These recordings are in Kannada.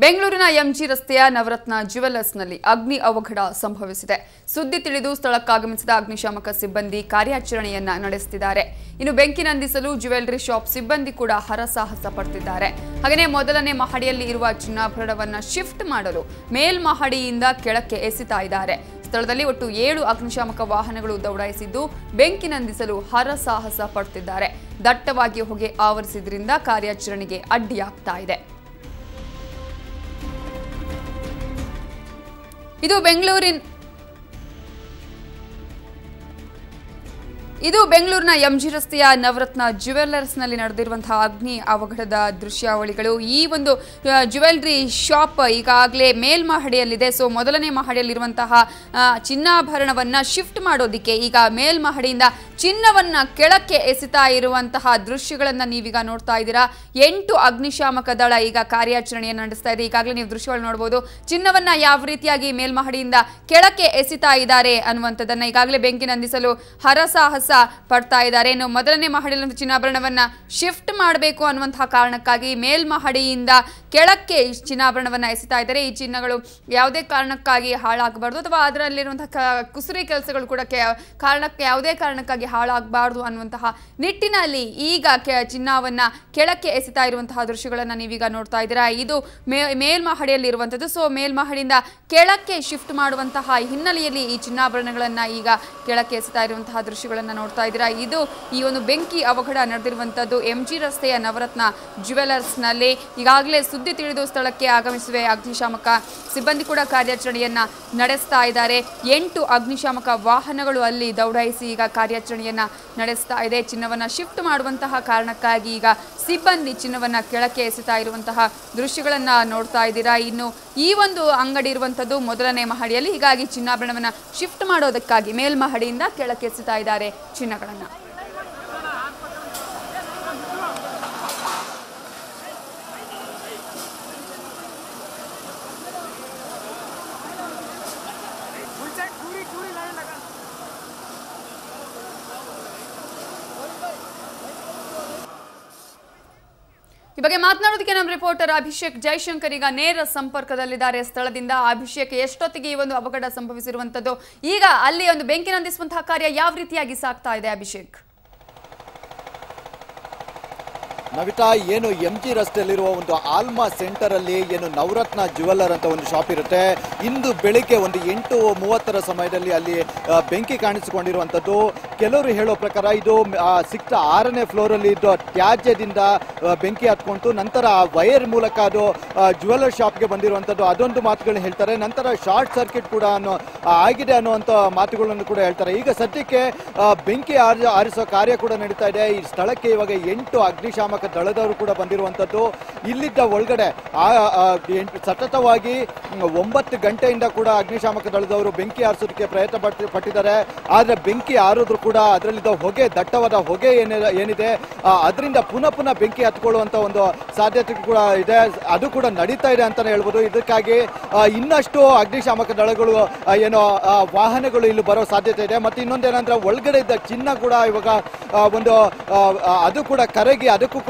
ಬೆಂಗಳೂರಿನ ಎಂಜಿ ರಸ್ತೆಯ ನವರತ್ನ ಜ್ಯುವೆಲರ್ಸ್ನಲ್ಲಿ ಅಗ್ನಿ ಅವಘಡ ಸಂಭವಿಸಿದೆ. ಸುದ್ದಿ ತಿಳಿದು ಸ್ಥಳಕ್ಕಾಗಮಿಸಿದ ಅಗ್ನಿಶಾಮಕ ಸಿಬ್ಬಂದಿ ಕಾರ್ಯಾಚರಣೆಯನ್ನ ನಡೆಸುತ್ತಿದ್ದಾರೆ. ಇನ್ನು ಬೆಂಕಿ ನಂದಿಸಲು ಜ್ಯುವೆಲರಿ ಶಾಪ್ ಸಿಬ್ಬಂದಿ ಕೂಡ ಹರಸಾಹಸ ಪಡುತ್ತಿದ್ದಾರೆ. ಹಾಗೆಯೇ ಮೊದಲನೇ ಮಹಡಿಯಲ್ಲಿ ಇರುವ ಚಿನ್ನಾಭರಣವನ್ನ ಶಿಫ್ಟ್ ಮಾಡಲು ಮೇಲ್ಮಹಡಿಯಿಂದ ಕೆಳಕ್ಕೆ ಎಸೆತಾ ಇದ್ದಾರೆ. ಸ್ಥಳದಲ್ಲಿ ಒಟ್ಟು 7 ಅಗ್ನಿಶಾಮಕ ವಾಹನಗಳು ದೌಡಾಯಿಸಿದ್ದು ಬೆಂಕಿ ನಂದಿಸಲು ಹರಸಾಹಸ ಪಡುತ್ತಿದ್ದಾರೆ. ದಟ್ಟವಾಗಿ ಹೊಗೆ ಆವರಿಸಿದ್ರಿಂದ ಕಾರ್ಯಾಚರಣೆಗೆ ಅಡ್ಡಿಯಾಗ್ತಾ ಇದೆ. ಇದು ಬೆಂಗಳೂರಿನ ಎಂಜಿ ರಸ್ತೆಯ ನವರತ್ನ ಜ್ಯುವೆಲರ್ಸ್ನಲ್ಲಿ ನಡೆದಿರುವಂತಹ ಅಗ್ನಿ ಅವಘಡದ ದೃಶ್ಯಾವಳಿಗಳು. ಈ ಒಂದು ಜ್ಯುವೆಲರಿ ಶಾಪ್ ಈಗಾಗಲೇ ಮೇಲ್ಮಹಡಿಯಲ್ಲಿದೆ. ಸೊ ಮೊದಲನೇ ಮಹಡಿಯಲ್ಲಿರುವಂತಹ ಚಿನ್ನಾಭರಣವನ್ನ ಶಿಫ್ಟ್ ಮಾಡೋದಕ್ಕೆ ಈಗ ಮೇಲ್ಮಹಡಿಯಿಂದ ಚಿನ್ನವನ್ನ ಕೆಳಕ್ಕೆ ಎಸೆತಾ ಇರುವಂತಹ ದೃಶ್ಯಗಳನ್ನ ನೀವೀಗ ನೋಡ್ತಾ ಇದ್ದೀರಾ. 8 ಅಗ್ನಿಶಾಮಕ ದಳ ಈಗ ಕಾರ್ಯಾಚರಣೆಯನ್ನು ನಡೆಸ್ತಾ ಇದೆ. ಈಗಾಗಲೇ ನೀವು ದೃಶ್ಯಗಳು ನೋಡಬಹುದು. ಚಿನ್ನವನ್ನ ಯಾವ ರೀತಿಯಾಗಿ ಮೇಲ್ಮಹಡಿಯಿಂದ ಕೆಳಕ್ಕೆ ಎಸೆತಾ ಇದ್ದಾರೆ ಅನ್ನುವಂಥದ್ದನ್ನ ಈಗಾಗಲೇ ಬೆಂಕಿ ನಂದಿಸಲು ಹರಸಾಹಸ ಪಡ್ತಾ ಇದ್ದಾರೆ. ಇನ್ನು ಮೊದಲನೇ ಮಹಡಿಯಲ್ಲಿ ಚಿನ್ನಾಭರಣವನ್ನ ಶಿಫ್ಟ್ ಮಾಡಬೇಕು ಅನ್ನುವಂತಹ ಕಾರಣಕ್ಕಾಗಿ ಮೇಲ್ಮಹಡಿಯಿಂದ ಕೆಳಕ್ಕೆ ಚಿನ್ನಾಭರಣವನ್ನ ಎಸೆತಾ ಇದ್ದಾರೆ. ಈ ಚಿನ್ನಗಳು ಯಾವುದೇ ಕಾರಣಕ್ಕಾಗಿ ಹಾಳಾಗಬಾರ್ದು ಅಥವಾ ಅದರಲ್ಲಿರುವಂತಹ ಕುಸುರಿ ಕೆಲಸಗಳು ಕೂಡ ಯಾವುದೇ ಕಾರಣಕ್ಕಾಗಿ ಹಾಳಾಗಬಾರ್ದು ಅನ್ನುವಂತಹ ನಿಟ್ಟಿನಲ್ಲಿ ಈಗ ಚಿನ್ನವನ್ನ ಕೆಳಕ್ಕೆ ಎಸೆತಾ ಇರುವಂತಹ ದೃಶ್ಯಗಳನ್ನ ನೀವೀಗ ನೋಡ್ತಾ ಇದ್ದೀರಾ. ಇದು ಮೇಲ್ಮಹಡಿಯಲ್ಲಿ ಇರುವಂತದ್ದು. ಸೊ ಮೇಲ್ಮಹಡಿಯಿಂದ ಕೆಳಕ್ಕೆ ಶಿಫ್ಟ್ ಮಾಡುವಂತಹ ಹಿನ್ನೆಲೆಯಲ್ಲಿ ಈ ಚಿನ್ನಾಭರಣಗಳನ್ನ ಈಗ ಕೆಳಕ್ಕೆ ಎಸೆತಾ ಇರುವಂತಹ ದೃಶ್ಯಗಳನ್ನ ನೋಡ್ತಾ ಇದ್ದೀರಾ. ಇದು ಈ ಒಂದು ಬೆಂಕಿ ಅವಘಡ ನಡೆದಿರುವಂತದ್ದು ಎಂಜಿ ರಸ್ತೆಯ ನವರತ್ನ ಜ್ಯುವೆಲರ್ಸ್ ನಲ್ಲಿ. ಈಗಾಗಲೇ ಸುದ್ದಿ ತಿಳಿದು ಸ್ಥಳಕ್ಕೆ ಆಗಮಿಸುವ ಅಗ್ನಿಶಾಮಕ ಸಿಬ್ಬಂದಿ ಕೂಡ ಕಾರ್ಯಾಚರಣೆಯನ್ನ ನಡೆಸ್ತಾ ಇದ್ದಾರೆ. 8 ಅಗ್ನಿಶಾಮಕ ವಾಹನಗಳು ಅಲ್ಲಿ ದೌಡಾಯಿಸಿ ಈಗ ಕಾರ್ಯಾಚರಣೆಯನ್ನ ನಡೆಸ್ತಾ ಇದೆ. ಚಿನ್ನವನ್ನ ಶಿಫ್ಟ್ ಮಾಡುವಂತಹ ಕಾರಣಕ್ಕಾಗಿ ಈಗ ಸಿಬ್ಬಂದಿ ಚಿನ್ನವನ್ನ ಕೆಳಕ್ಕೆ ಎಸೆತಾ ಇರುವಂತಹ ದೃಶ್ಯಗಳನ್ನ ನೋಡ್ತಾ ಇದ್ದೀರಾ. ಇನ್ನು ಈ ಒಂದು ಅಂಗಡಿ ಇರುವಂತದ್ದು ಮೊದಲನೇ ಮಹಡಿಯಲ್ಲಿ. ಹೀಗಾಗಿ ಚಿನ್ನಾಭರಣವನ್ನ ಶಿಫ್ಟ್ ಮಾಡೋದಕ್ಕಾಗಿ ಮೇಲ್ಮಹಡಿಯಿಂದ ಕೆಳಕ್ಕೆ ಎಸೆತಾ ಇದ್ದಾರೆ ಚಿನ್ನಗಳನ್ನ. ಈ ಬಗ್ಗೆ ಮಾತನಾಡೋದಕ್ಕೆ ನಮ್ಮ ರಿಪೋರ್ಟರ್ ಅಭಿಷೇಕ್ ಜೈಶಂಕರ್ ಈಗ ನೇರ ಸಂಪರ್ಕದಲ್ಲಿದ್ದಾರೆ ಸ್ಥಳದಿಂದ. ಅಭಿಷೇಕ್, ಎಷ್ಟೊತ್ತಿಗೆ ಈ ಒಂದು ಅವಘಡ ಸಂಭವಿಸಿರುವಂತದ್ದು, ಈಗ ಅಲ್ಲಿ ಒಂದು ಬೆಂಕಿ ನಂದಿಸುವಂತಹ ಕಾರ್ಯ ಯಾವ ರೀತಿಯಾಗಿ ಸಾಗ್ತಾ ಇದೆ ಅಭಿಷೇಕ್? ನವಿತಾ, ಏನು ಎಂಜಿ ರಸ್ತೆಯಲ್ಲಿರುವ ಒಂದು ಆಲ್ಮಾ ಸೆಂಟರ್ ಅಲ್ಲಿ ಏನು ನವರತ್ನ ಜ್ಯುವೆಲ್ಲರ್ ಅಂತ ಒಂದು ಶಾಪ್ ಇರುತ್ತೆ. ಇಂದು ಬೆಳಿಗ್ಗೆ ಒಂದು 8:30 ಸಮಯದಲ್ಲಿ ಅಲ್ಲಿ ಬೆಂಕಿ ಕಾಣಿಸಿಕೊಂಡಿರುವಂತದ್ದು. ಕೆಲವರು ಹೇಳೋ ಪ್ರಕಾರ ಇದು 6ನೇ ಫ್ಲೋರ್ ಅಲ್ಲಿ ಇದ್ದು ತ್ಯಾಜ್ಯದಿಂದ ಬೆಂಕಿ ಹತ್ಕೊಂಡು ನಂತರ ವೈರ್ ಮೂಲಕ ಅದು ಜ್ಯುವೆಲ್ಲರ್ ಶಾಪ್ಗೆ ಬಂದಿರುವಂತದ್ದು, ಅದೊಂದು ಮಾತುಗಳು ಹೇಳ್ತಾರೆ. ನಂತರ ಶಾರ್ಟ್ ಸರ್ಕ್ಯೂಟ್ ಕೂಡ ಆಗಿದೆ ಅನ್ನುವಂಥ ಮಾತುಗಳನ್ನು ಕೂಡ ಹೇಳ್ತಾರೆ. ಈಗ ಸದ್ಯಕ್ಕೆ ಬೆಂಕಿ ಆರಿಸೋ ಕಾರ್ಯ ಕೂಡ ನಡೀತಾ ಇದೆ. ಈ ಸ್ಥಳಕ್ಕೆ ಇವಾಗ 8 ಅಗ್ನಿಶಾಮಕ ದಳದವರು ಕೂಡ ಬಂದಿರುವಂತದ್ದು. ಇಲ್ಲಿದ್ದ ಒಳಗಡೆ ಸತತವಾಗಿ 9 ಗಂಟೆಯಿಂದ ಕೂಡ ಅಗ್ನಿಶಾಮಕ ದಳದವರು ಬೆಂಕಿ ಆರಿಸೋದಕ್ಕೆ ಪ್ರಯತ್ನ ಪಟ್ಟಿದ್ದಾರೆ. ಆದ್ರೆ ಬೆಂಕಿ ಆರಿದ್ರು ಕೂಡ ಅದರಲ್ಲಿದ್ದ ಹೊಗೆ, ದಟ್ಟವಾದ ಹೊಗೆ ಏನಿದೆ ಅದರಿಂದ ಪುನಃ ಬೆಂಕಿ ಹತ್ಕೊಳ್ಳುವಂತ ಒಂದು ಸಾಧ್ಯತೆ ಕೂಡ ಇದೆ. ಅದು ಕೂಡ ನಡೀತಾ ಇದೆ ಅಂತಾನೆ ಹೇಳ್ಬೋದು. ಇದಕ್ಕಾಗಿ ಇನ್ನಷ್ಟು ಅಗ್ನಿಶಾಮಕ ದಳಗಳು ಏನೋ ವಾಹನಗಳು ಇಲ್ಲಿ ಬರೋ ಸಾಧ್ಯತೆ ಇದೆ. ಮತ್ತೆ ಇನ್ನೊಂದೇನಂದ್ರೆ ಒಳಗಡೆ ಇದ್ದ ಚಿನ್ನ ಕೂಡ ಇವಾಗ ಒಂದು ಅದು ಕೂಡ ಕರಗಿ ಅದಕ್ಕೂ ಕೂಡ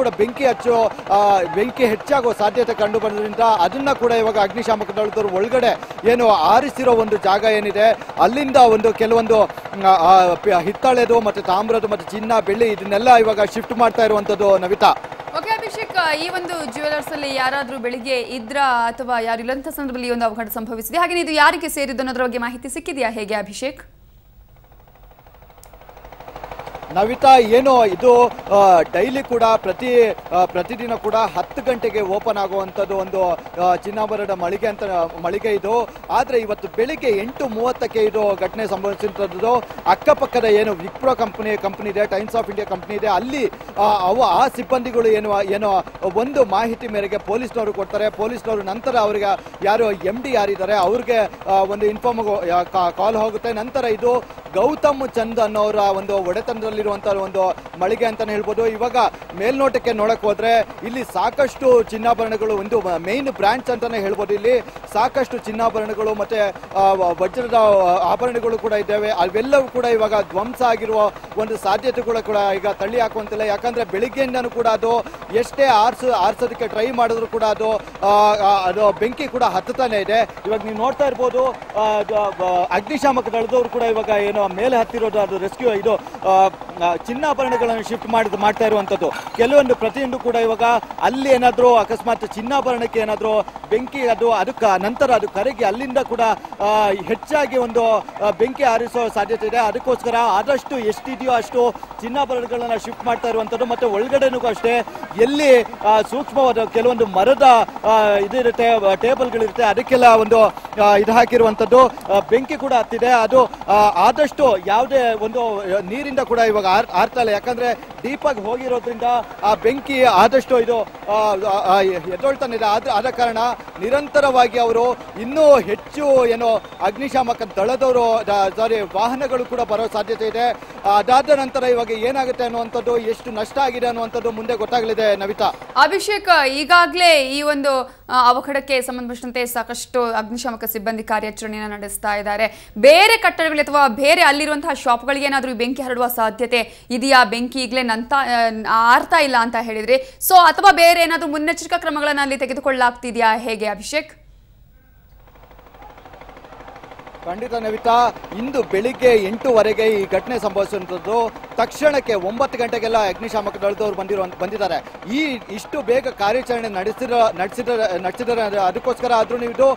ಬೆಂಕಿ ಹೆಚ್ಚಾಗುವ ಸಾಧ್ಯತೆ ಕಂಡು ಬಂದ್ರಿಂದ ಅದನ್ನ ಕೂಡ ಇವಾಗ ಅಗ್ನಿಶಾಮಕ ದಳದವರು ಒಳಗಡೆ ಏನು ಆರಿಸಿರೋ ಒಂದು ಜಾಗ ಏನಿದೆ ಅಲ್ಲಿಂದ ಒಂದು ಕೆಲವೊಂದು ಹಿತ್ತಾಳೆದು ಮತ್ತೆ ತಾಮ್ರದು ಮತ್ತೆ ಚಿನ್ನ, ಬೆಳ್ಳಿ ಇದನ್ನೆಲ್ಲ ಇವಾಗ ಶಿಫ್ಟ್ ಮಾಡ್ತಾ ಇರುವಂತದ್ದು. ನವಿತಾ, ಓಕೆ ಅಭಿಷೇಕ್, ಈ ಒಂದು ಜ್ಯುವೆಲರ್ಸ್ ಅಲ್ಲಿ ಯಾರಾದ್ರೂ ಬೆಳಿಗ್ಗೆ ಇದ್ರಾ ಅಥವಾ ಯಾರಿಲ್ಲಂತ ಸಂದರ್ಭದಲ್ಲಿ ಈ ಒಂದು ಅವಘಡ ಸಂಭವಿಸಿದೆ? ಹಾಗೆ ಇದು ಯಾರಿಗೆ ಸೇರಿದ್ದು ಅನ್ನೋದ್ರ ಬಗ್ಗೆ ಮಾಹಿತಿ ಸಿಕ್ಕಿದೆಯಾ ಹೇಗೆ ಅಭಿಷೇಕ್? ನವಿತಾ, ಏನು ಇದು ಡೈಲಿ ಕೂಡ ಪ್ರತಿದಿನ ಕೂಡ 10 ಗಂಟೆಗೆ ಓಪನ್ ಆಗುವಂಥದ್ದು ಒಂದು ಚಿನ್ನಾಭರಣ ಮಳಿಗೆ ಇದು. ಆದರೆ ಇವತ್ತು ಬೆಳಿಗ್ಗೆ 8:30ಕ್ಕೆ ಇದು ಘಟನೆ ಸಂಭವಿಸಿರುವಂಥದ್ದು. ಅಕ್ಕಪಕ್ಕದ ಏನು ವಿಪ್ರೋ ಕಂಪನಿ ಇದೆ, ಟೈಮ್ಸ್ ಆಫ್ ಇಂಡಿಯಾ ಕಂಪನಿ ಇದೆ, ಅಲ್ಲಿ ಆ ಸಿಬ್ಬಂದಿಗಳು ಏನು ಒಂದು ಮಾಹಿತಿ ಮೇರೆಗೆ ಪೊಲೀಸ್ನವರು ಕೊಡ್ತಾರೆ. ಪೊಲೀಸ್ನವರು ನಂತರ ಅವರಿಗೆ ಯಾರು MD ಯಾರಿದ್ದಾರೆ ಅವ್ರಿಗೆ ಒಂದು ಕಾಲ್ ಹೋಗುತ್ತೆ. ನಂತರ ಇದು ಗೌತಮ್ ಚಂದ್ ಅನ್ನೋರ ಒಂದು ಒಡೆತನದಲ್ಲಿ ತುಂಬಿರುವಂತಹ ಒಂದು ಮಳಿಗೆ ಅಂತಾನೆ ಹೇಳ್ಬೋದು. ಇವಾಗ ಮೇಲ್ನೋಟಕ್ಕೆ ನೋಡಕ್ ಹೋದ್ರೆ ಇಲ್ಲಿ ಸಾಕಷ್ಟು ಚಿನ್ನಾಭರಣಗಳು, ಒಂದು ಮೇನ್ ಬ್ರಾಂಚ್ ಅಂತಾನೆ ಹೇಳ್ಬೋದು. ಇಲ್ಲಿ ಸಾಕಷ್ಟು ಚಿನ್ನಾಭರಣಗಳು ಮತ್ತೆ ವಜ್ರದ ಆಭರಣಗಳು ಕೂಡ ಇದ್ದಾವೆ. ಅವೆಲ್ಲವೂ ಕೂಡ ಇವಾಗ ಧ್ವಂಸ ಆಗಿರುವ ಒಂದು ಸಾಧ್ಯತೆಗಳು ಕೂಡ ಈಗ ತಳ್ಳಿ ಹಾಕುವಂತಿಲ್ಲ. ಯಾಕಂದ್ರೆ ಬೆಳಿಗ್ಗೆಯಿಂದನೂ ಕೂಡ ಅದು ಎಷ್ಟೇ ಆರ್ಸೋದಕ್ಕೆ ಟ್ರೈ ಮಾಡಿದ್ರು ಕೂಡ ಅದು ಬೆಂಕಿ ಕೂಡ ಹತ್ತುತ್ತಾನೆ ಇದೆ. ಇವಾಗ ನೀವು ನೋಡ್ತಾ ಇರ್ಬೋದು, ಅಗ್ನಿಶಾಮಕ ದಳದವರು ಕೂಡ ಇವಾಗ ಏನೋ ಮೇಲೆ ಹತ್ತಿರೋದು, ಅದು ರೆಸ್ಕ್ಯೂ ಇದು ಚಿನ್ನಾಭರಣಗಳನ್ನು ಶಿಫ್ಟ್ ಮಾಡ್ತಾ ಇರುವಂತದ್ದು. ಕೆಲವೊಂದು ಪ್ರತಿಯೊಂದು ಕೂಡ ಇವಾಗ ಅಲ್ಲಿ ಏನಾದ್ರು ಅಕಸ್ಮಾತ್ ಚಿನ್ನಾಭರಣಕ್ಕೆ ಏನಾದ್ರು ಬೆಂಕಿ ಅದಕ್ಕೆ ನಂತರ ಅದು ಕರಗಿ ಅಲ್ಲಿಂದ ಕೂಡ ಹೆಚ್ಚಾಗಿ ಒಂದು ಬೆಂಕಿ ಹಾರಿಸೋ ಸಾಧ್ಯತೆ ಇದೆ. ಅದಕ್ಕೋಸ್ಕರ ಆದಷ್ಟು ಎಷ್ಟಿದೆಯೋ ಅಷ್ಟು ಚಿನ್ನಾಭರಣಗಳನ್ನ ಶಿಫ್ಟ್ ಮಾಡ್ತಾ ಇರುವಂತದ್ದು. ಮತ್ತೆ ಒಳಗಡೆನೂ ಅಷ್ಟೇ ಎಲ್ಲಿ ಸೂಕ್ಷ್ಮವಾದ ಕೆಲವೊಂದು ಮರದ ಇದಿರುತ್ತೆ, ಟೇಬಲ್ಗಳಿರುತ್ತೆ, ಅದಕ್ಕೆಲ್ಲ ಒಂದು ಇದು ಹಾಕಿರುವಂತದ್ದು. ಬೆಂಕಿ ಕೂಡ ಹತ್ತಿದೆ. ಅದು ಆದಷ್ಟು ಯಾವುದೇ ಒಂದು ನೀರಿಂದ ಕೂಡ ಇವಾಗ ಆರ್ತಾ ಇಲ್ಲ. ಯಾಕಂದ್ರೆ ಡೀಪ್ ಆಗಿ ಹೋಗಿರೋದ್ರಿಂದ ಆ ಬೆಂಕಿ ಆದಷ್ಟು ಇದು ಎದ್ದೊಳ್ತಾನೆ ಇದೆ. ಆದ ಕಾರಣ ನಿರಂತರವಾಗಿ ಅವರು ಇನ್ನೂ ಹೆಚ್ಚು ಏನೋ ಅಗ್ನಿಶಾಮಕ ದಳದವರು ವಾಹನಗಳು ಕೂಡ ಬರೋ ಸಾಧ್ಯತೆ ಇದೆ. ಅದಾದ ನಂತರ ಇವಾಗ ಏನಾಗುತ್ತೆ ಅನ್ನುವಂಥದ್ದು, ಎಷ್ಟು ನಷ್ಟ ಆಗಿದೆ ಅನ್ನುವಂಥದ್ದು ಮುಂದೆ ಗೊತ್ತಾಗಲಿದೆ. ನವಿತಾ, ಅಭಿಷೇಕ್, ಈಗಾಗಲೇ ಈ ಒಂದು ಅವಘಡಕ್ಕೆ ಸಂಬಂಧಿಸಿದಂತೆ ಸಾಕಷ್ಟು ಅಗ್ನಿಶಾಮಕ ಸಿಬ್ಬಂದಿ ಕಾರ್ಯಾಚರಣೆಯನ್ನು ನಡೆಸ್ತಾ ಇದ್ದಾರೆ. ಬೇರೆ ಕಟ್ಟಡಗಳು ಅಥವಾ ಬೇರೆ ಅಲ್ಲಿರುವಂತಹ ಶಾಪ್ಗಳಿಗೆ ಏನಾದರೂ ಬೆಂಕಿ ಹರಡುವ ಸಾಧ್ಯತೆ ಇದೆಯಾ? ಬೆಂಕಿ ಈಗಲೇ ಆರ್ತಾ ಇಲ್ಲ ಅಂತ ಹೇಳಿದ್ರಿ. ಸೊ ಅಥವಾ ಬೇರೆ ಏನಾದರೂ ಮುನ್ನೆಚ್ಚರಿಕಾ ಕ್ರಮಗಳನ್ನು ಅಲ್ಲಿ ತೆಗೆದುಕೊಳ್ಳಲಾಗ್ತಿದೆಯಾ? ಹೇಗೆ ಅಭಿಷೇಕ್? ಖಂಡಿತ ನವಿತಾ, ಇಂದು ಬೆಳಿಗ್ಗೆ 8:00ವರೆಗೆ ಈ ಘಟನೆ ಸಂಭವಿಸಿರುವಂಥದ್ದು. ತಕ್ಷಣಕ್ಕೆ 9 ಗಂಟೆಗೆಲ್ಲ ಅಗ್ನಿಶಾಮಕ ದಳದವರು ಬಂದಿದ್ದಾರೆ. ಇಷ್ಟು ಬೇಗ ಕಾರ್ಯಾಚರಣೆ ನಡೆಸಿದರೆ ಅದಕ್ಕೋಸ್ಕರ ಆದ್ರೂ ಇದು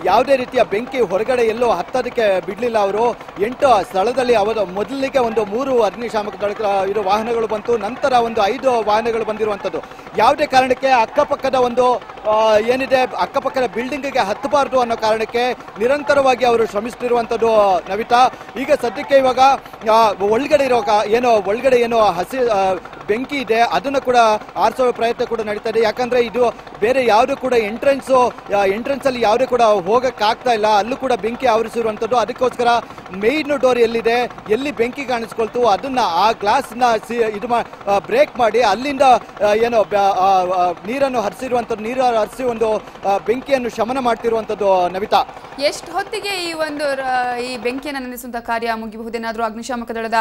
ಯಾವುದೇ ರೀತಿಯ ಬೆಂಕಿ ಹೊರಗಡೆ ಎಲ್ಲೋ ಹತ್ತೋದಕ್ಕೆ ಬಿಡ್ಲಿಲ್ಲ ಅವರು. 8 ಸ್ಥಳದಲ್ಲಿ ಅವರ ಮೊದಲಿಗೆ ಒಂದು 3 ಅಗ್ನಿಶಾಮಕ ದಳ ಇದು ವಾಹನಗಳು ಬಂತು. ನಂತರ ಒಂದು 5 ವಾಹನಗಳು ಬಂದಿರುವಂಥದ್ದು. ಯಾವುದೇ ಕಾರಣಕ್ಕೆ ಅಕ್ಕಪಕ್ಕದ ಒಂದು ಏನಿದೆ ಅಕ್ಕಪಕ್ಕದ ಬಿಲ್ಡಿಂಗ್ಗೆ ಹತ್ತಬಾರದು ಅನ್ನೋ ಕಾರಣಕ್ಕೆ ನಿರಂತರವಾಗಿ ಅವರು ಶ್ರಮಿಸುತ್ತಿರುವಂಥದ್ದು ನವಿತಾ. ಈಗ ಸದ್ಯಕ್ಕೆ ಇವಾಗ ಒಳಗಡೆ ಏನೋ ಹಸಿ ಬೆಂಕಿ ಇದೆ, ಅದನ್ನು ಕೂಡ ಆರಿಸೋ ಪ್ರಯತ್ನ ಕೂಡ ನಡೀತಾ ಇದೆ. ಯಾಕಂದ್ರೆ ಇದು ಬೇರೆ ಯಾವುದು ಕೂಡ ಎಂಟ್ರೆನ್ಸ್ ಅಲ್ಲಿ ಯಾವುದೇ ಕೂಡ ಹೋಗಕ್ಕಾಗ್ತಾ ಇಲ್ಲ, ಅಲ್ಲೂ ಕೂಡ ಬೆಂಕಿ ಆವರಿಸಿರುವಂಥದ್ದು. ಅದಕ್ಕೋಸ್ಕರ ಮೇನ್ ಡೋರ್ ಎಲ್ಲಿದೆ, ಎಲ್ಲಿ ಬೆಂಕಿ ಕಾಣಿಸ್ಕೊಳ್ತು ಅದನ್ನ ಆ ಗ್ಲಾಸ್ನ ಇದು ಬ್ರೇಕ್ ಮಾಡಿ ಅಲ್ಲಿಂದ ಏನೋ ನೀರನ್ನು ಹರಿಸಿರುವಂಥದ್ದು, ನೀರು ಹರಿಸಿ ಒಂದು ಬೆಂಕಿಯನ್ನು ಶಮನ ಮಾಡ್ತಿರುವಂಥದ್ದು ನವಿತಾ. ಎಷ್ಟು ಹೊತ್ತಿಗೆ ಈ ಬೆಂಕಿಯನ್ನು ನಂದಿಸುವಂತಹ ಕಾರ್ಯ ಮುಗಿಬಹುದೇನಾದರೂ? ಅಗ್ನಿಶಾಮಕ ದಳದ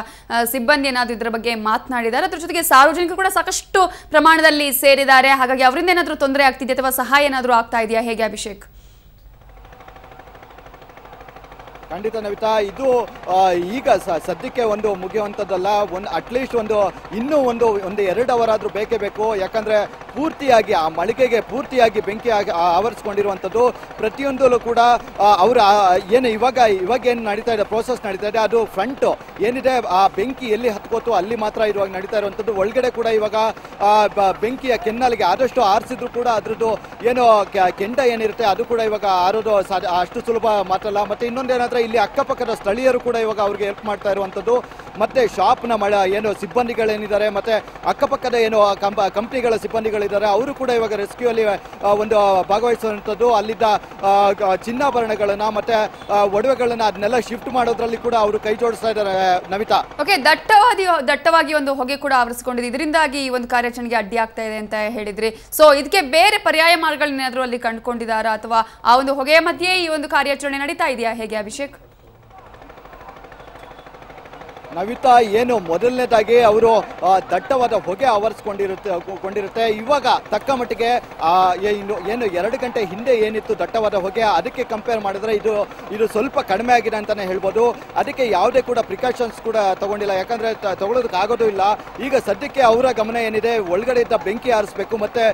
ಸಿಬ್ಬಂದಿ ಏನಾದರೂ ಇದರ ಬಗ್ಗೆ ಮಾತನಾಡಿದ್ದಾರೆ? ಅದ್ರ ಜೊತೆಗೆ ಸಾರ್ವಜನಿಕರು ಕೂಡ ಸಾಕಷ್ಟು ಪ್ರಮಾಣದಲ್ಲಿ ಸೇರಿದ್ದಾರೆ, ಹಾಗಾಗಿ ಅವರಿಂದ ಏನಾದರೂ ತೊಂದರೆ ಆಗ್ತಿದೆ ಅಥವಾ ಸಹಾಯ ಏನಾದರೂ ಆಗ್ತಾ ಇದೆಯಾ? ಹೇಗೆ ಅಭಿಷೇಕ್? ಖಂಡಿತ ನವಿತಾ, ಇದು ಈಗ ಸದ್ಯಕ್ಕೆ ಒಂದು ಮುಗಿಯುವಂಥದ್ದಲ್ಲ. ಅಟ್ಲೀಸ್ಟ್ ಇನ್ನೂ ಒಂದು 2 ಅವರ್ ಆದ್ರೂ ಬೇಕೇ ಬೇಕು. ಯಾಕಂದ್ರೆ ಪೂರ್ತಿಯಾಗಿ ಆ ಮಳಿಗೆಗೆ ಪೂರ್ತಿಯಾಗಿ ಬೆಂಕಿ ಆವರಿಸಿಕೊಂಡಿರುವಂಥದ್ದು. ಪ್ರತಿಯೊಂದಲ್ಲೂ ಕೂಡ ಅವರು ಏನು ಇವಾಗ ಏನು ನಡೀತಾ ಇದೆ, ಪ್ರೋಸೆಸ್ ನಡೀತಾ ಇದೆ, ಅದು ಫ್ರಂಟ್ ಏನಿದೆ ಆ ಬೆಂಕಿ ಎಲ್ಲಿ ಹತ್ಕೋತು ಅಲ್ಲಿ ಮಾತ್ರ ಇರುವಾಗ ನಡೀತಾ ಇರುವಂಥದ್ದು. ಒಳಗಡೆ ಕೂಡ ಇವಾಗ ಬೆಂಕಿಯ ಕೆನ್ನಾಲಿಗೆ ಆದಷ್ಟು ಆರಿಸಿದ್ರು ಕೂಡ ಅದ್ರದ್ದು ಏನೋ ಕೆಂಡ ಏನಿರುತ್ತೆ ಅದು ಕೂಡ ಇವಾಗ ಆರೋದು ಅಷ್ಟು ಸುಲಭ ಮಾತ್ರ ಅಲ್ಲ. ಮತ್ತೆ ಇನ್ನೊಂದೇನಾದ್ರೆ ಇಲ್ಲಿ ಅಕ್ಕಪಕ್ಕದ ಸ್ಥಳೀಯರು ಕೂಡ ಇವಾಗ ಅವ್ರಿಗೆ ಹೆಲ್ಪ್ ಮಾಡ್ತಾ ಇರುವಂಥದ್ದು. ಮತ್ತೆ ಶಾಪ್ನ ಏನು ಸಿಬ್ಬಂದಿಗಳೇನಿದ್ದಾರೆ, ಮತ್ತೆ ಅಕ್ಕಪಕ್ಕದ ಏನು ಕಂಪ್ನಿಗಳ ಸಿಬ್ಬಂದಿಗಳಿದ್ದಾರೆ, ಅವರು ಕೂಡ ಇವಾಗ ರೆಸ್ಕ್ಯೂ ಅಲ್ಲಿ ಒಂದು ಭಾಗವಹಿಸುವಂಥದ್ದು. ಅಲ್ಲಿದ್ದ ಚಿನ್ನಾಭರಣಗಳನ್ನ ಮತ್ತೆ ಒಡವೆಗಳನ್ನ ಅದನ್ನೆಲ್ಲ ಶಿಫ್ಟ್ ಮಾಡೋದ್ರಲ್ಲಿ ಕೂಡ ಅವರು ಕೈ ಜೋಡಿಸ್ತಾ ಇದ್ದಾರೆ ನವಿತಾ. ಓಕೆ, ದಟ್ಟವಾಗಿ ಒಂದು ಹೊಗೆ ಕೂಡ ಆವರಿಸಿಕೊಂಡಿದೆ, ಇದರಿಂದಾಗಿ ಈ ಒಂದು ಕಾರ್ಯಾಚರಣೆಗೆ ಅಡ್ಡಿ ಆಗ್ತಾ ಇದೆ ಅಂತ ಹೇಳಿದ್ರಿ. ಸೊ ಇದಕ್ಕೆ ಬೇರೆ ಪರ್ಯಾಯ ಮಾರ್ಗಗಳನ್ನೇನಾದ್ರೂ ಅಲ್ಲಿ ಕಂಡುಕೊಂಡಿದ್ದಾರಾ ಅಥವಾ ಆ ಒಂದು ಹೊಗೆಯ ಮಧ್ಯೆ ಈ ಒಂದು ಕಾರ್ಯಾಚರಣೆ ನಡೀತಾ ಇದೆಯಾ? ಹೇಗೆ ಅಭಿಷೇಕ್? ನವಿತಾ, ಏನು ಮೊದಲನೇದಾಗಿ ಅವರು ದಟ್ಟವಾದ ಹೊಗೆ ಆವರಿಸಿಕೊಂಡಿರುತ್ತೆ. ಇವಾಗ ತಕ್ಕ ಮಟ್ಟಿಗೆ ಏನು 2 ಗಂಟೆ ಹಿಂದೆ ಏನಿತ್ತು ದಟ್ಟವಾದ ಹೊಗೆ, ಅದಕ್ಕೆ ಕಂಪೇರ್ ಮಾಡಿದ್ರೆ ಇದು ಸ್ವಲ್ಪ ಕಡಿಮೆ ಆಗಿದೆ ಅಂತಾನೆ ಹೇಳ್ಬೋದು. ಅದಕ್ಕೆ ಯಾವುದೇ ಕೂಡ ಪ್ರಿಕಾಷನ್ಸ್ ಕೂಡ ತಗೊಂಡಿಲ್ಲ, ಯಾಕಂದ್ರೆ ತಗೊಳ್ಳೋದಕ್ಕೆ ಆಗೋದು ಇಲ್ಲ. ಈಗ ಸದ್ಯಕ್ಕೆ ಅವರ ಗಮನ ಏನಿದೆ, ಒಳಗಡೆ ಇದ್ದ ಬೆಂಕಿ ಆರಿಸಬೇಕು, ಮತ್ತೆ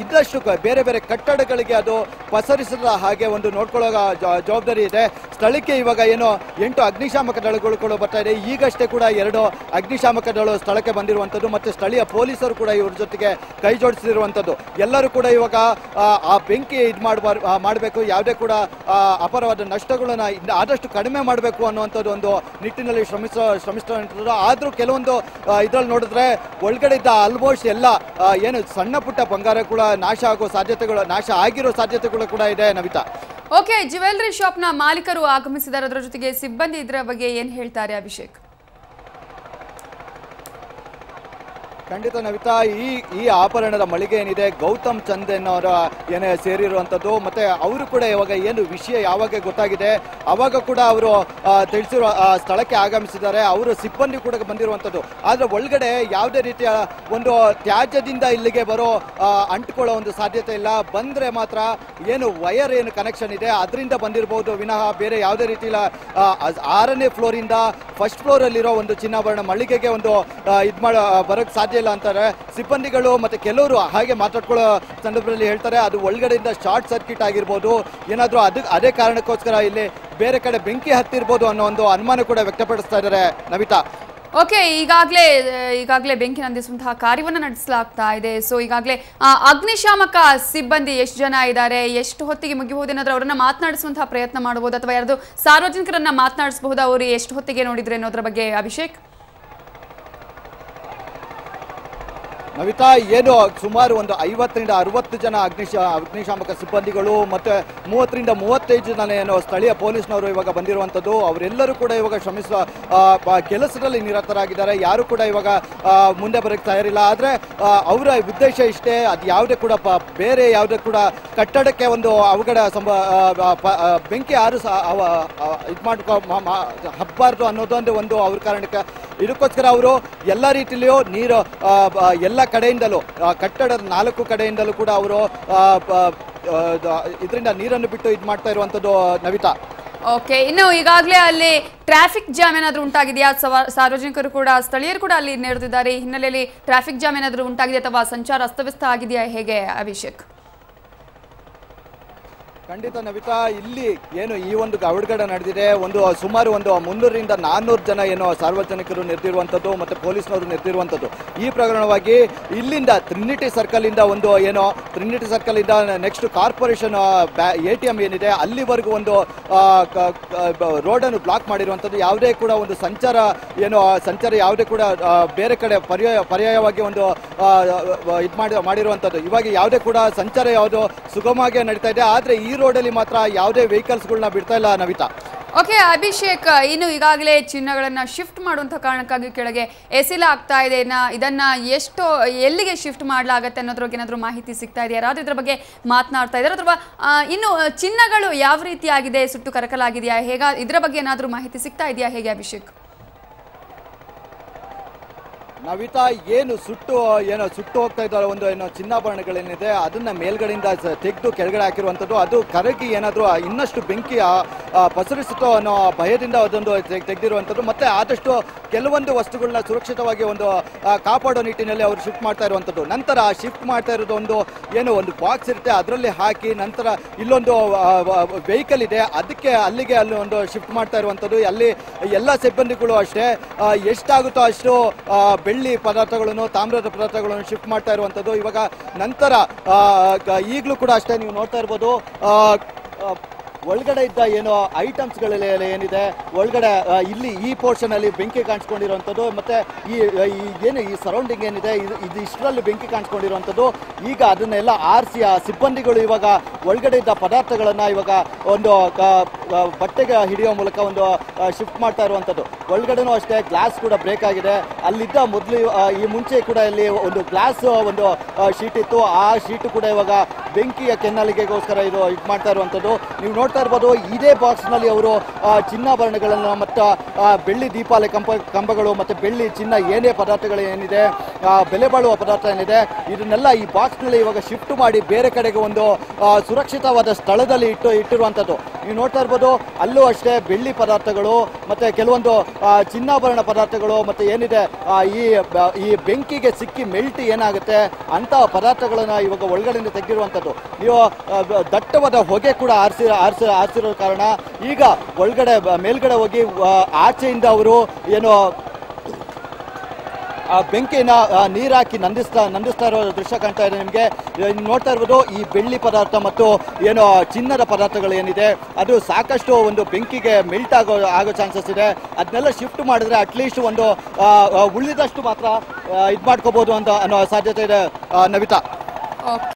ಇದ್ದಷ್ಟು ಬೇರೆ ಬೇರೆ ಕಟ್ಟಡಗಳಿಗೆ ಅದು ಪಸರಿಸದ ಹಾಗೆ ಒಂದು ನೋಡ್ಕೊಳ್ಳೋ ಜವಾಬ್ದಾರಿ ಇದೆ. ಸ್ಥಳಕ್ಕೆ ಇವಾಗ ಏನು 8 ಅಗ್ನಿಶಾಮಕ ದಳಗಳು ಕೂಡ ಬರ್ತಾ ಇದೆ. ಈಗಷ್ಟೇ ಕೂಡ 2 ಅಗ್ನಿಶಾಮಕ ದಳ ಸ್ಥಳಕ್ಕೆ ಬಂದಿರುವಂತದ್ದು, ಮತ್ತೆ ಸ್ಥಳೀಯ ಪೊಲೀಸರು ಕೂಡ ಇವ್ರ ಜೊತೆಗೆ ಕೈ ಜೋಡಿಸಿರುವಂತದ್ದು. ಎಲ್ಲರೂ ಕೂಡ ಇವಾಗ ಆ ಬೆಂಕಿ ಮಾಡಬೇಕು, ಯಾವುದೇ ಕೂಡ ಅಪಾರವಾದ ನಷ್ಟಗಳನ್ನ ಆದಷ್ಟು ಕಡಿಮೆ ಮಾಡಬೇಕು ಅನ್ನುವಂಥದ್ದು ಒಂದು ನಿಟ್ಟಿನಲ್ಲಿ ಶ್ರಮಿಸುವಂಥದ್ದು. ಆದ್ರೂ ಕೆಲವೊಂದು ಇದ್ರಲ್ಲಿ ನೋಡಿದ್ರೆ ಒಳಗಡೆ ಇದ್ದ ಆಲ್ಮೋಸ್ಟ್ ಎಲ್ಲ ಏನು ಸಣ್ಣ ಪುಟ್ಟ ಬಂಗಾರ ಕೂಡ ನಾಶ ಆಗಿರೋ ಸಾಧ್ಯತೆಗಳು ಕೂಡ ಇದೆ ನವಿತಾ. ಓಕೆ, ಜ್ಯುವೆಲ್ಲರಿ ಶಾಪ್ನ ಮಾಲೀಕರು ಆಗಮಿಸಿದ್ದಾರೆ, ಅದರ ಜೊತೆಗೆ ಸಿಬ್ಬಂದಿ ಇದರ ಬಗ್ಗೆ ಏನು ಹೇಳ್ತಾರೆ ಅಭಿಷೇಕ್? ಖಂಡಿತ ನವಿತಾ, ಈ ಆಭರಣದ ಮಳಿಗೆ ಏನಿದೆ ಗೌತಮ್ ಚಂದ್ ಎನ್ನೋರ ಏನೇ ಸೇರಿರುವಂಥದ್ದು. ಮತ್ತೆ ಅವರು ಕೂಡ ಇವಾಗ ಏನು ವಿಷಯ ಯಾವಾಗ ಗೊತ್ತಾಗಿದೆ ಅವಾಗ ಕೂಡ ಅವರು ತಿಳಿಸಿರುವ ಸ್ಥಳಕ್ಕೆ ಆಗಮಿಸಿದ್ದಾರೆ. ಅವರು ಸಿಬ್ಬಂದಿ ಕೂಡ ಬಂದಿರುವಂಥದ್ದು. ಆದರೆ ಒಳಗಡೆ ಯಾವುದೇ ರೀತಿಯ ಒಂದು ತ್ಯಾಜ್ಯದಿಂದ ಇಲ್ಲಿಗೆ ಬರೋ ಅಂಟ್ಕೊಳ್ಳೋ ಒಂದು ಸಾಧ್ಯತೆ ಇಲ್ಲ. ಬಂದ್ರೆ ಮಾತ್ರ ಏನು ವೈರ್ ಏನು ಕನೆಕ್ಷನ್ ಇದೆ ಅದರಿಂದ ಬಂದಿರಬಹುದು ವಿನಃ ಬೇರೆ ಯಾವುದೇ ರೀತಿ ಇಲ್ಲ. 6ನೇ ಫ್ಲೋರಿಂದ ಫಸ್ಟ್ ಫ್ಲೋರ್ ಅಲ್ಲಿರೋ ಒಂದು ಚಿನ್ನಾಭರಣ ಮಳಿಗೆಗೆ ಒಂದು ಬರೋಕ್ಕೆ ಸಾಧ್ಯ ಇಲ್ಲ ಅಂತಾರೆ ಸಿಬ್ಬಂದಿಗಳು. ಮತ್ತೆ ಕೆಲವರು ಹಾಗೆ ಮಾತಾಡ್ಕೊಳ್ಳೋ ಸಂದರ್ಭದಲ್ಲಿ ಹೇಳ್ತಾರೆ ಅದು ಒಳಗಡೆಯಿಂದ ಶಾರ್ಟ್ ಸರ್ಕ್ಯೂಟ್ ಆಗಿರ್ಬೋದು, ಏನಾದರೂ ಅದೇ ಕಾರಣಕ್ಕೋಸ್ಕರ ಇಲ್ಲಿ ಬೇರೆ ಕಡೆ ಬೆಂಕಿ ಹತ್ತಿರ್ಬೋದು ಅನ್ನೋ ಒಂದು ಅನುಮಾನ ಕೂಡ ವ್ಯಕ್ತಪಡಿಸ್ತಾ ಇದ್ದಾರೆ ನವಿತಾ. ಓಕೆ, ಈಗಾಗಲೇ ಬೆಂಕಿ ನಂದಿಸುವಂತಹ ಕಾರ್ಯವನ್ನು ನಡೆಸಲಾಗ್ತಾ ಇದೆ. ಸೊ ಈಗಾಗಲೇ ಅಗ್ನಿಶಾಮಕ ಸಿಬ್ಬಂದಿ ಎಷ್ಟು ಜನ ಇದ್ದಾರೆ, ಎಷ್ಟು ಹೊತ್ತಿಗೆ ಮುಗಿಬಹುದೇನಾದ್ರೂ ಅವರನ್ನ ಮಾತನಾಡಿಸುವಂತಹ ಪ್ರಯತ್ನ ಮಾಡಬಹುದು ಅಥವಾ ಯಾರಾದ್ರೂ ಸಾರ್ವಜನಿಕರನ್ನ ಮಾತನಾಡಿಸಬಹುದು, ಅವರು ಎಷ್ಟು ಹೊತ್ತಿಗೆ ನೋಡಿದ್ರೆ ಅನ್ನೋದ್ರ ಬಗ್ಗೆ ಅಭಿಷೇಕ್? ನವಿತಾ, ಏನು ಸುಮಾರು ಒಂದು 50ರಿಂದ 60 ಜನ ಅಗ್ನಿಶಾಮಕ ಸಿಬ್ಬಂದಿಗಳು ಮತ್ತೆ 30ರಿಂದ 35 ಜನ ಏನು ಸ್ಥಳೀಯ ಪೊಲೀಸ್ನವರು ಇವಾಗ ಬಂದಿರುವಂಥದ್ದು. ಅವರೆಲ್ಲರೂ ಕೂಡ ಇವಾಗ ಶ್ರಮಿಸುವ ಕೆಲಸದಲ್ಲಿ ನಿರತರಾಗಿದ್ದಾರೆ. ಯಾರು ಕೂಡ ಇವಾಗ ಮುಂದೆ ಬರೋಕ್ಕೆ ತಯಾರಿಲ್ಲ. ಆದರೆ ಅವರ ಉದ್ದೇಶ ಇಷ್ಟೇ, ಅದು ಯಾವುದೇ ಕೂಡ ಬೇರೆ ಯಾವುದೇ ಕೂಡ ಕಟ್ಟಡಕ್ಕೆ ಒಂದು ಅವಘಡ ಬೆಂಕಿ ಇದು ಹಬ್ಬಾರ್ದು ಅನ್ನೋದೊಂದು ಒಂದು ಅವ್ರ ಕಾರಣಕ್ಕೆ. ಇದಕ್ಕೋಸ್ಕರ ಅವರು ಎಲ್ಲ ರೀತಿಯಲ್ಲಿಯೂ ನೀರು ಎಲ್ಲ ಕಡೆಯಿಂದಲೂ ಕಟ್ಟಡದ 4 ಕಡೆಯಿಂದಲೂ ಕೂಡ ಅವರು ಇದರಿಂದ ನೀರನ್ನು ಬಿಟ್ಟು ಇದು ಮಾಡ್ತಾ ಇರುವಂಥದ್ದು ನವಿತಾ. ಓಕೆ, ಇನ್ನು ಈಗಾಗಲೇ ಅಲ್ಲಿ ಟ್ರಾಫಿಕ್ ಜಾಮ್ ಏನಾದರೂ ಉಂಟಾಗಿದೆಯಾ? ಸಾರ್ವಜನಿಕರು ಕೂಡ ಸ್ಥಳೀಯರು ಕೂಡ ಅಲ್ಲಿ ನೆರೆದಿದ್ದಾರೆ. ಈ ಹಿನ್ನೆಲೆಯಲ್ಲಿ ಟ್ರಾಫಿಕ್ ಜಾಮ್ ಏನಾದರೂ ಉಂಟಾಗಿದೆ ಅಥವಾ ಸಂಚಾರ ಅಸ್ತವ್ಯಸ್ತ ಆಗಿದೆಯಾ, ಹೇಗೆ ಅಭಿಷೇಕ್? ಖಂಡಿತ ನವಿತಾ, ಇಲ್ಲಿ ಏನು ಈ ಒಂದು ಅವಘಡ ನಡೆದಿದೆ, ಸುಮಾರು 300ರಿಂದ 400 ಜನ ಏನೋ ಸಾರ್ವಜನಿಕರು ನೆರೆದಿರುವಂಥದ್ದು ಮತ್ತೆ ಪೊಲೀಸ್ನವರು ನೆರೆದಿರುವಂಥದ್ದು. ಈ ಪ್ರಕರಣವಾಗಿ ಇಲ್ಲಿಂದ ಟ್ರಿನಿಟಿ ಸರ್ಕಲ್ ಇಂದ ಟ್ರಿನಿಟಿ ಸರ್ಕಲ್ ಇಂದ ನೆಕ್ಸ್ಟ್ ಕಾರ್ಪೊರೇಷನ್ ATM ಏನಿದೆ ಅಲ್ಲಿವರೆಗೂ ಒಂದು ರೋಡನ್ನು ಬ್ಲಾಕ್ ಮಾಡಿರುವಂಥದ್ದು. ಯಾವುದೇ ಕೂಡ ಒಂದು ಸಂಚಾರ ಯಾವುದೇ ಕೂಡ ಬೇರೆ ಕಡೆ ಪರ್ಯಾಯವಾಗಿ ಒಂದು ಮಾಡಿರುವಂಥದ್ದು. ಇವಾಗ ಯಾವುದೇ ಕೂಡ ಸಂಚಾರ ಯಾವುದು ಸುಗಮವಾಗಿ ನಡೀತಾ ಇದೆ. ಆದರೆ ಈ ರೋಡಲ್ಲಿ ಮಾತ್ರ ಯಾವುದೇ ವೆಹಿಕಲ್ಸ್ಗಳನ್ನ ಬಿಡ್ತಾ ಇಲ್ಲ ನವಿತಾ. ಓಕೆ ಅಭಿಷೇಕ್, ಇನ್ನು ಈಗಾಗಲೇ ಚಿನ್ನಗಳನ್ನ ಶಿಫ್ಟ್ ಮಾಡುವಂಥ ಕಾರಣಕ್ಕಾಗಿ ಕೆಳಗೆ ಎಸಿಲಾಗ್ತಾ ಇದೆ. ಇದನ್ನ ಎಲ್ಲಿಗೆ ಶಿಫ್ಟ್ ಮಾಡಲಾಗತ್ತೆ ಅನ್ನೋದ್ರ ಬಗ್ಗೆ ಏನಾದರೂ ಮಾಹಿತಿ ಸಿಗ್ತಾ ಇದೆ? ಯಾರಾದ್ರೂ ಇದ್ರ ಬಗ್ಗೆ ಮಾತನಾಡ್ತಾ ಇದ್ದಾರೆ ಅಥವಾ ಇನ್ನು ಚಿನ್ನಗಳು ಯಾವ ರೀತಿಯಾಗಿದೆ, ಸುಟ್ಟು ಕರಕಲಾಗಿದೆಯಾ, ಇದರ ಬಗ್ಗೆ ಏನಾದರೂ ಮಾಹಿತಿ ಸಿಗ್ತಾ ಇದೆಯಾ, ಹೇಗೆ ಅಭಿಷೇಕ್? ನವಿತಾ, ಸುಟ್ಟು ಹೋಗ್ತಾ ಇದ್ದಾರೆ ಚಿನ್ನಾಭರಣಗಳೇನಿದೆ ಅದನ್ನ ಮೇಲ್ಗಡೆಯಿಂದ ತೆಗೆದು ಕೆಳಗಡೆ ಹಾಕಿರುವಂಥದ್ದು. ಅದು ಕರಗಿ ಏನಾದರೂ ಇನ್ನಷ್ಟು ಬೆಂಕಿ ಪಸರಿಸುತ್ತೋ ಅನ್ನೋ ಭಯದಿಂದ ಅದೊಂದು ತೆಗೆದಿರುವಂಥದ್ದು. ಮತ್ತೆ ಆದಷ್ಟು ಕೆಲವೊಂದು ವಸ್ತುಗಳನ್ನ ಸುರಕ್ಷಿತವಾಗಿ ಕಾಪಾಡೋ ನಿಟ್ಟಿನಲ್ಲಿ ಅವರು ಶಿಫ್ಟ್ ಮಾಡ್ತಾ ಇರುವಂಥದ್ದು. ನಂತರ ಶಿಫ್ಟ್ ಮಾಡ್ತಾ ಇರೋದು ಒಂದು ಬಾಕ್ಸ್ ಇರುತ್ತೆ, ಅದರಲ್ಲಿ ಹಾಕಿ ನಂತರ ಇಲ್ಲೊಂದು ವೆಹಿಕಲ್ ಇದೆ ಅಲ್ಲಿಗೆ ಒಂದು ಶಿಫ್ಟ್ ಮಾಡ್ತಾ ಇರುವಂಥದ್ದು. ಅಲ್ಲಿ ಎಲ್ಲ ಸಿಬ್ಬಂದಿಗಳು ಅಷ್ಟೇ ಎಷ್ಟಾಗುತ್ತೋ ಅಷ್ಟು ಬೆಳ್ಳಿ ಪದಾರ್ಥಗಳನ್ನು, ತಾಮ್ರದ ಪದಾರ್ಥಗಳನ್ನು ಶಿಫ್ಟ್ ಮಾಡ್ತಾ ಇರುವಂಥದ್ದು. ಇವಾಗ ನಂತರ ಈಗಲೂ ಕೂಡ ಅಷ್ಟೇ ನೀವು ನೋಡ್ತಾ ಇರ್ಬೋದು, ಒಳಗಡೆ ಇದ್ದ ಐಟಮ್ಸ್ಗಳೆಲ್ಲ ಏನಿದೆ ಒಳಗಡೆ ಇಲ್ಲಿ ಈ ಪೋರ್ಷನ್ ಅಲ್ಲಿ ಬೆಂಕಿ ಕಾಣಿಸ್ಕೊಂಡಿರುವಂಥದ್ದು. ಮತ್ತೆ ಈ ಸರೌಂಡಿಂಗ್ ಏನಿದೆ ಇದು ಇಷ್ಟರಲ್ಲಿ ಬೆಂಕಿ ಕಾಣಿಸ್ಕೊಂಡಿರುವಂಥದ್ದು. ಈಗ ಅದನ್ನೆಲ್ಲ ಆರಿಸಿ ಸಿಬ್ಬಂದಿಗಳು ಇವಾಗ ಒಳಗಡೆ ಇದ್ದ ಪದಾರ್ಥಗಳನ್ನ ಇವಾಗ ಒಂದು ಬಟ್ಟೆಗೆ ಹಿಡಿಯೋ ಮೂಲಕ ಶಿಫ್ಟ್ ಮಾಡ್ತಾ ಇರುವಂಥದ್ದು. ಒಳಗಡೆನೂ ಅಷ್ಟೇ ಗ್ಲಾಸ್ ಕೂಡ ಬ್ರೇಕ್ ಆಗಿದೆ. ಅಲ್ಲಿದ್ದ ಈ ಮುಂಚೆ ಕೂಡ ಇಲ್ಲಿ ಒಂದು ಗ್ಲಾಸ್ ಶೀಟ್ ಇತ್ತು, ಆ ಶೀಟ್ ಕೂಡ ಇವಾಗ ಬೆಂಕಿಯ ಕೆನ್ನಲಿಗೆಗೋಸ್ಕರ ಇದು ಮಾಡ್ತಾ ಇರುವಂಥದ್ದು. ನೀವು ನೋಡ್ತಾ ಇರ್ಬೋದು, ಇದೇ ಬಾಕ್ಸ್ ನಲ್ಲಿ ಅವರು ಚಿನ್ನಾಭರಣಗಳನ್ನ ಮತ್ತು ಬೆಳ್ಳಿ ದೀಪಾವಳಿ ಕಂಬಗಳು ಮತ್ತೆ ಬೆಳ್ಳಿ ಚಿನ್ನ ಏನೇ ಪದಾರ್ಥಗಳು ಏನಿದೆ, ಬೆಲೆ ಬಾಳುವ ಪದಾರ್ಥ ಏನಿದೆ, ಇದನ್ನೆಲ್ಲ ಈ ಬಾಕ್ಸ್ ನಲ್ಲಿ ಇವಾಗ ಶಿಫ್ಟ್ ಮಾಡಿ ಬೇರೆ ಕಡೆಗೆ ಸುರಕ್ಷಿತವಾದ ಸ್ಥಳದಲ್ಲಿ ಇಟ್ಟಿರುವಂಥದ್ದು. ನೀವು ನೋಡ್ತಾ ಇರ್ಬೋದು, ಅಲ್ಲೂ ಅಷ್ಟೇ ಬೆಳ್ಳಿ ಪದಾರ್ಥಗಳು ಮತ್ತೆ ಕೆಲವೊಂದು ಚಿನ್ನಾಭರಣ ಪದಾರ್ಥಗಳು ಮತ್ತೆ ಏನಿದೆ ಈ ಬೆಂಕಿಗೆ ಸಿಕ್ಕಿ ಮೆಲ್ಟಿ ಏನಾಗುತ್ತೆ ಅಂತ ಪದಾರ್ಥಗಳನ್ನ ಇವಾಗ ಒಳಗಡೆಯಿಂದ ತೆಗೆದಿರುವಂಥದ್ದು. ನೀವು ದಟ್ಟವಾದ ಹೊಗೆ ಕೂಡ ಆರಿಸಿರೋ ಕಾರಣ ಈಗ ಮೇಲ್ಗಡೆ ಹೋಗಿ ಆಚೆಯಿಂದ ಅವರು ಬೆಂಕಿನ ನೀರಾಕಿ ನಂದಿಸ್ತಾ ಇರೋ ದೃಶ್ಯ ಕಾಣ್ತಾ ಇದೆ ನಿಮಗೆ. ನೋಡ್ತಾ ಇರ್ಬೋದು, ಈ ಬೆಳ್ಳಿ ಪದಾರ್ಥ ಮತ್ತು ಚಿನ್ನದ ಪದಾರ್ಥಗಳು ಏನಿದೆ ಅದು ಸಾಕಷ್ಟು ಬೆಂಕಿಗೆ ಮೆಲ್ಟ್ ಆಗೋ ಚಾನ್ಸಸ್ ಇದೆ. ಅದನ್ನೆಲ್ಲ ಶಿಫ್ಟ್ ಮಾಡಿದ್ರೆ ಅಟ್ಲೀಸ್ಟ್ ಉಳಿದಷ್ಟು ಮಾತ್ರ ಇದು ಮಾಡ್ಕೋಬಹುದು ಅನ್ನೋ ಸಾಧ್ಯತೆ ಇದೆ ನವಿತಾ.